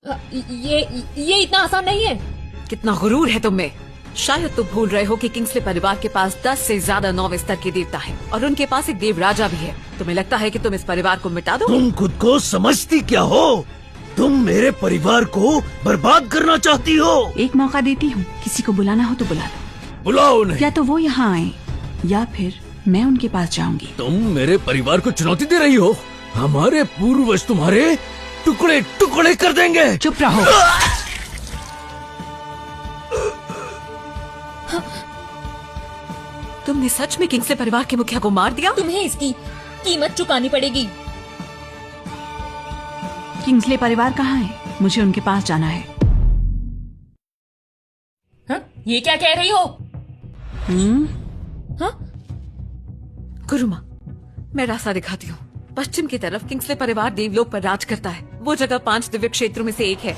ये इतना आसान नहीं है। कितना गुरूर है तुम में। शायद तुम भूल रहे हो कि किंग्सले परिवार के पास 10 से ज्यादा 9वें स्तर के देवता हैं और उनके पास एक देव राजा भी है। तुम्हें लगता है कि तुम इस परिवार को मिटा दो? तुम खुद को समझती क्या हो? तुम मेरे परिवार को बर्बाद करना चाहती हो। एक मौका देती हूँ, किसी को बुलाना हो तो बुला लो। बुलाओ उन्हें। या तो वो यहाँ आए या फिर मैं उनके पास जाऊंगी। तुम मेरे परिवार को चुनौती दे रही हो? हमारे पूर्वज तुम्हारे टुकड़े टुकड़े कर देंगे। चुप रहो। तुमने सच में किंग्सले परिवार के मुखिया को मार दिया? तुम्हें इसकी कीमत चुकानी पड़ेगी। किंग्सले परिवार कहाँ है? मुझे उनके पास जाना है। हाँ? ये क्या कह रही हो? हाँ? गुरुमा, मैं रास्ता दिखाती हूँ। पश्चिम की तरफ किंग्सले परिवार देवलोक पर राज करता है। वो जगह 5 दिव्य क्षेत्रों में से एक है।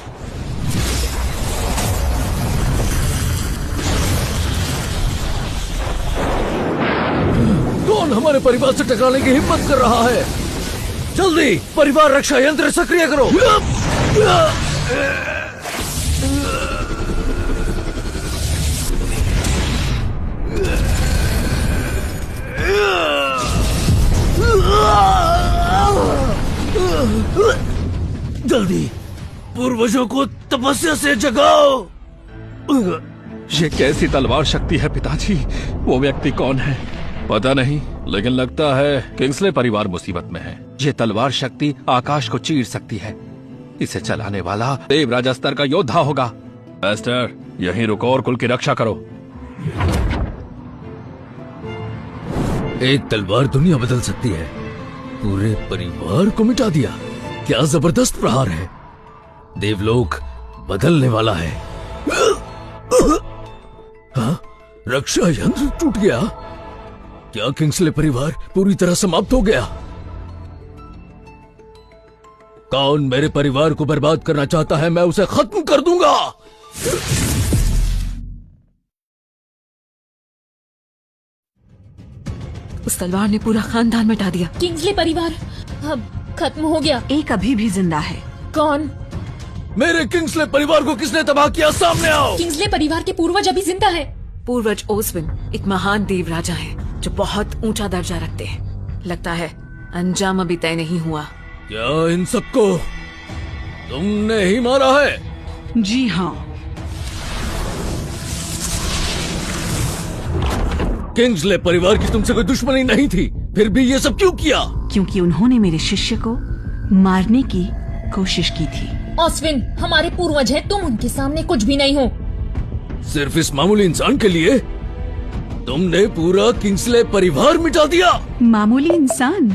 कौन हमारे परिवार से टकराने की हिम्मत कर रहा है? जल्दी परिवार रक्षा यंत्र सक्रिय करो। जल्दी पूर्वजों को तपस्या से जगाओ। ये कैसी तलवार शक्ति है पिताजी? वो व्यक्ति कौन है पता नहीं, लेकिन लगता है किंग्सले परिवार मुसीबत में है। ये तलवार शक्ति आकाश को चीर सकती है। इसे चलाने वाला देव राजा स्तर का योद्धा होगा। मास्टर, यहीं रुको और कुल की रक्षा करो। एक तलवार दुनिया बदल सकती है। पूरे परिवार को मिटा दिया। क्या जबरदस्त प्रहार है। देवलोक बदलने वाला है। हाँ? रक्षा यंत्र टूट गया। क्या किंग्सले परिवार पूरी तरह समाप्त हो गया? कौन मेरे परिवार को बर्बाद करना चाहता है? मैं उसे खत्म कर दूंगा। उस तलवार ने पूरा खानदान मिटा दिया। किंग्सले परिवार अब खत्म हो गया। एक अभी भी जिंदा है। कौन? मेरे किंग्सले परिवार को किसने तबाह किया? सामने आओ। किंग्सले परिवार के पूर्वज अभी जिंदा है। पूर्वज ओसविन एक महान देव राजा है जो बहुत ऊंचा दर्जा रखते हैं। लगता है अंजाम अभी तय नहीं हुआ। क्या इन सबको तुमने ही मारा है? जी हाँ। किंग्सले परिवार की तुमसे कोई दुश्मनी नहीं थी, फिर भी ये सब क्यों किया? क्योंकि उन्होंने मेरे शिष्य को मारने की कोशिश की थी। ओसविन हमारे पूर्वज हैं, तुम उनके सामने कुछ भी नहीं हो। सिर्फ इस मामूली इंसान के लिए तुमने पूरा किंग्सले परिवार मिटा दिया। मामूली इंसान?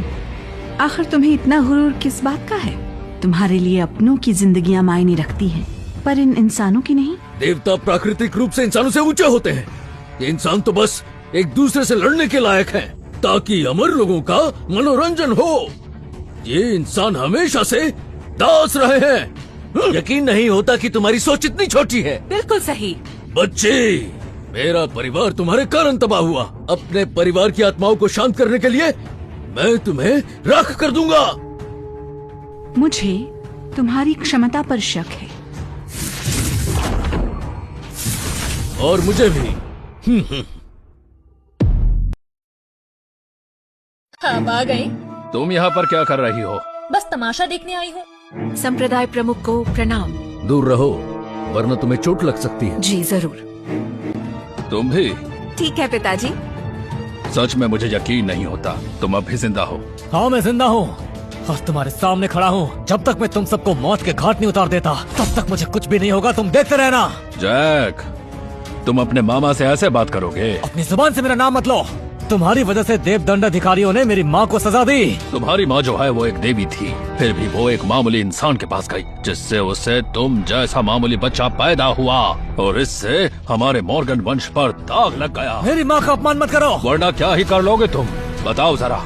आखिर तुम्हें इतना गुरूर किस बात का है? तुम्हारे लिए अपनों की जिंदगियां मायने रखती हैं, पर इन इंसानों की नहीं। देवता प्राकृतिक रूप से इंसानों से ऊंचे होते हैं। ये इंसान तो बस एक दूसरे से लड़ने के लायक हैं, ताकि अमर लोगों का मनोरंजन हो। ये इंसान हमेशा से दास रहे हैं। यकीन नहीं होता कि तुम्हारी सोच इतनी छोटी है। बिल्कुल सही। बच्चे, मेरा परिवार तुम्हारे कारण तबाह हुआ। अपने परिवार की आत्माओं को शांत करने के लिए मैं तुम्हें राख कर दूंगा। मुझे तुम्हारी क्षमता पर शक है। और मुझे भी। अब आ गए। तुम यहाँ पर क्या कर रही हो? बस तमाशा देखने आई हूँ। संप्रदाय प्रमुख को प्रणाम। दूर रहो, वरना तुम्हें चोट लग सकती है। जी जरूर। तुम भी? ठीक है पिताजी। सच में मुझे यकीन नहीं होता तुम अब भी जिंदा हो। हाँ, मैं जिंदा हूँ और तुम्हारे सामने खड़ा हूँ। जब तक मैं तुम सबको मौत के घाट नहीं उतार देता, तब तक मुझे कुछ भी नहीं होगा। तुम देखते रहना। जैक, तुम अपने मामा से ऐसे बात करोगे? अपनी जुबान से मेरा नाम मत लो। तुम्हारी वजह से देवदंड अधिकारियों ने मेरी माँ को सजा दी। तुम्हारी माँ जो है वो एक देवी थी, फिर भी वो एक मामूली इंसान के पास गई, जिससे उसे तुम जैसा मामूली बच्चा पैदा हुआ, और इससे हमारे मॉर्गन वंश पर दाग लग गया। मेरी माँ का अपमान मत करो, वरना क्या ही कर लोगे तुम? बताओ जरा।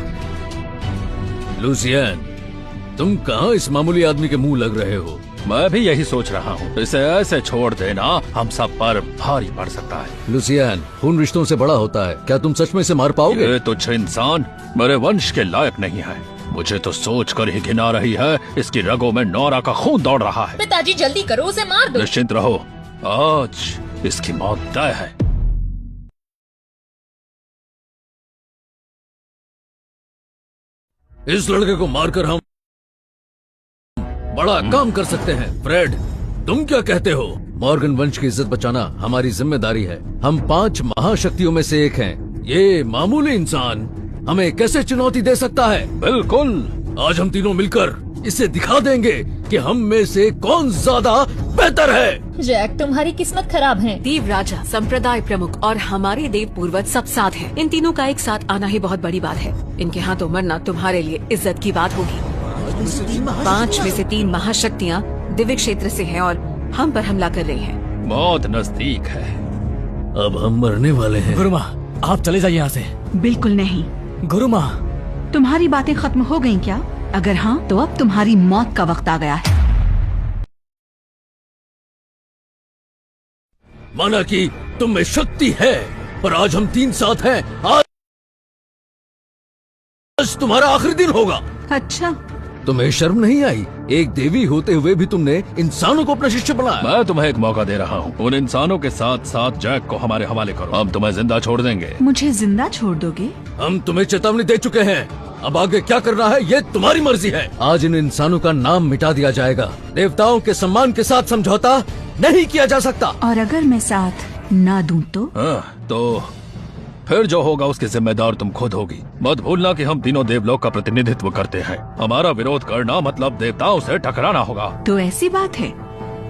लुसियन, तुम कहाँ इस मामूली आदमी के मुंह लग रहे हो? मैं भी यही सोच रहा हूँ। इसे ऐसे छोड़ देना हम सब पर भारी पड़ सकता है। लुसियन, खून रिश्तों से बड़ा होता है। क्या तुम सच में इसे मार पाओगे? ये तुच्छ इंसान मेरे वंश के लायक नहीं है। मुझे तो सोच कर ही घिना रही है। इसकी रगों में नौरा का खून दौड़ रहा है। पिताजी जल्दी करो, उसे मार दो। निश्चिंत रहो, आज इसकी मौत तय है। इस लड़के को मारकर हम बड़ा काम कर सकते हैं। फ्रेड, तुम क्या कहते हो? मॉर्गन वंश की इज्जत बचाना हमारी जिम्मेदारी है। हम 5 महाशक्तियों में से एक हैं। ये मामूली इंसान हमें कैसे चुनौती दे सकता है? बिल्कुल, आज हम तीनों मिलकर इसे दिखा देंगे कि हम में से कौन ज्यादा बेहतर है। जैक, तुम्हारी किस्मत खराब है। देव राजा, संप्रदाय प्रमुख और हमारे देव पूर्वज सब साथ हैं। इन तीनों का एक साथ आना ही बहुत बड़ी बात है। इनके हाथों मरना तुम्हारे लिए इज्जत की बात होगी। 5 में से 3 महाशक्तियाँ दिव्य क्षेत्र से हैं और हम पर हमला कर रही हैं। मौत नजदीक है। अब हम मरने वाले हैं। गुरुमा, आप चले जाइए यहाँ से। बिल्कुल नहीं। गुरुमा, तुम्हारी बातें खत्म हो गईं क्या? अगर हाँ, तो अब तुम्हारी मौत का वक्त आ गया है। माना कि तुम में शक्ति है, पर आज हम 3 साथ हैं। आज तुम्हारा आखिरी दिन होगा। अच्छा, तुम्हें शर्म नहीं आई? एक देवी होते हुए भी तुमने इंसानों को अपना शिष्य बनाया। मैं तुम्हें एक मौका दे रहा हूँ। उन इंसानों के साथ साथ जैक को हमारे हवाले करो। हम तुम्हें जिंदा छोड़ देंगे। मुझे जिंदा छोड़ दोगे? हम तुम्हें चेतावनी दे चुके हैं। अब आगे क्या करना है ये तुम्हारी मर्जी है। आज इन इंसानों का नाम मिटा दिया जाएगा। देवताओं के सम्मान के साथ समझौता नहीं किया जा सकता। और अगर मैं साथ ना दूं तो? तो फिर जो होगा उसकी जिम्मेदार तुम खुद होगी। मत भूलना कि हम तीनों देवलोक का प्रतिनिधित्व करते हैं। हमारा विरोध करना मतलब देवताओं से टकराना होगा। तो ऐसी बात है?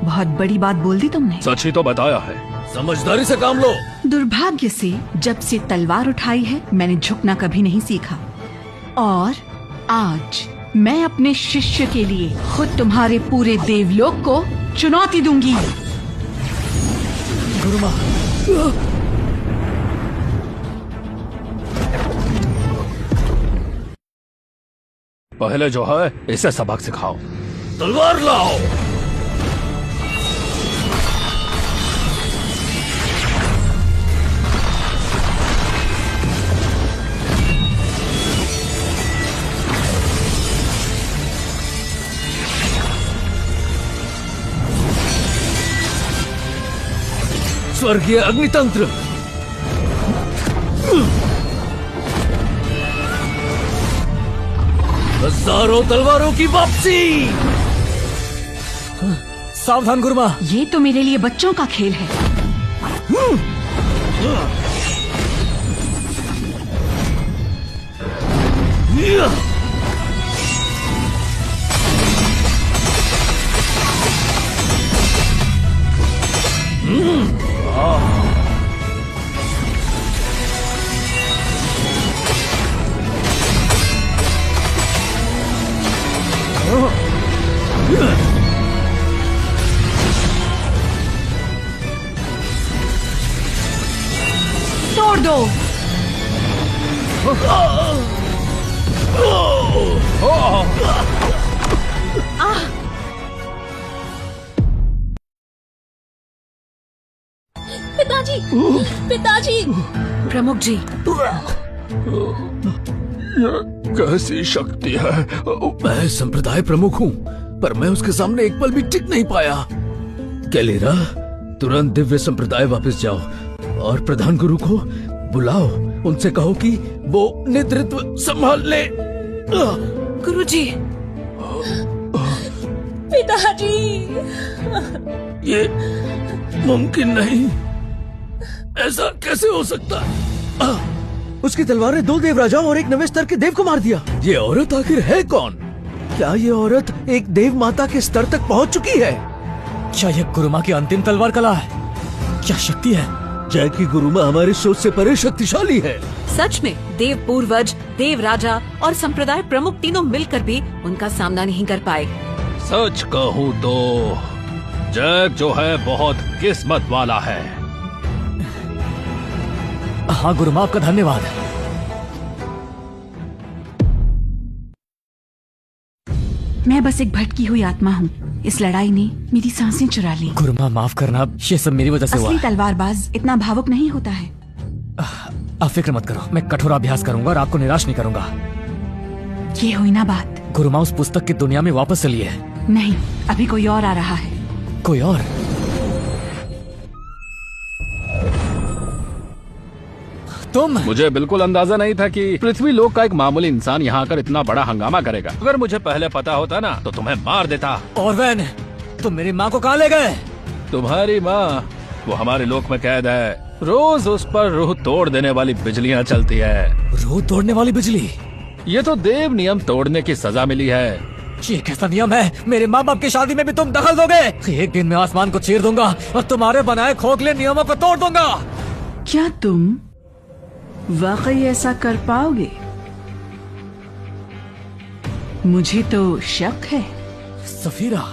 बहुत बड़ी बात बोल दी तुमने। सच ही तो बताया है। समझदारी से काम लो। दुर्भाग्य से जब से तलवार उठाई है मैंने झुकना कभी नहीं सीखा, और आज मैं अपने शिष्य के लिए खुद तुम्हारे पूरे देवलोक को चुनौती दूंगी। गुरुमा, पहले जो है इसे सबक सिखाओ। तलवार लाओ। स्वर्गीय अग्नितंत्र। हजारों तलवारों की वापसी। सावधान गुरुमा। ये तो मेरे लिए बच्चों का खेल है। तोड़ दो। पिताजी, पिताजी। प्रमुख जी, कैसी शक्ति है? मैं संप्रदाय प्रमुख हूँ, पर मैं उसके सामने एक पल भी टिक नहीं पाया। कैलेरा, तुरंत दिव्य संप्रदाय वापस जाओ और प्रधान गुरु को बुलाओ। उनसे कहो कि वो नेतृत्व संभाल ले। गुरुजी। पिताजी। ये मुमकिन नहीं। ऐसा कैसे हो सकता है? उसकी तलवार ने 2 देवराजाओं और एक नवे स्तर के देव को मार दिया। ये औरत आखिर है कौन? क्या ये औरत एक देव माता के स्तर तक पहुंच चुकी है? क्या ये गुरुमा की अंतिम तलवार कला है? क्या शक्ति है? जय की गुरुमा हमारी सोच से परे शक्तिशाली है। सच में देव पूर्वज, देव राजा और संप्रदाय प्रमुख तीनों मिलकर भी उनका सामना नहीं कर पाए। सच कहूँ तो जैक जो है बहुत किस्मत वाला है। हाँ गुरुमा, आपका धन्यवाद। मैं बस एक भटकी हुई आत्मा हूँ। इस लड़ाई ने मेरी सांसें चुरा ली। गुरुमा माफ करना, ये सब मेरी वजह से हुआ असली है। तलवारबाज इतना भावुक नहीं होता है। आप फिक्र मत करो, मैं कठोर अभ्यास करूंगा और आपको निराश नहीं करूंगा। ये हुई ना बात। गुरुमा उस पुस्तक की दुनिया में वापस चलिए। नहीं, अभी कोई और आ रहा है। कोई और? तुम? मुझे बिल्कुल अंदाजा नहीं था कि पृथ्वी लोक का एक मामूली इंसान यहाँ आकर इतना बड़ा हंगामा करेगा। अगर मुझे पहले पता होता ना तो तुम्हें मार देता। और वैन, तुम मेरी माँ को कहाँ ले गए? तुम्हारी माँ वो हमारे लोक में कैद है। रोज उस पर रूह तोड़ देने वाली बिजलियाँ चलती है। रूह तोड़ने वाली बिजली? ये तो देव नियम तोड़ने की सजा मिली है। ये कैसा नियम है? मेरे माँ बाप की शादी में भी तुम दखल दोगे? एक दिन मैं आसमान को चीर दूंगा और तुम्हारे बनाए खोखले नियमों को तोड़ दूंगा। क्या तुम वाकई ऐसा कर पाओगे? मुझे तो शक है। सफीरा,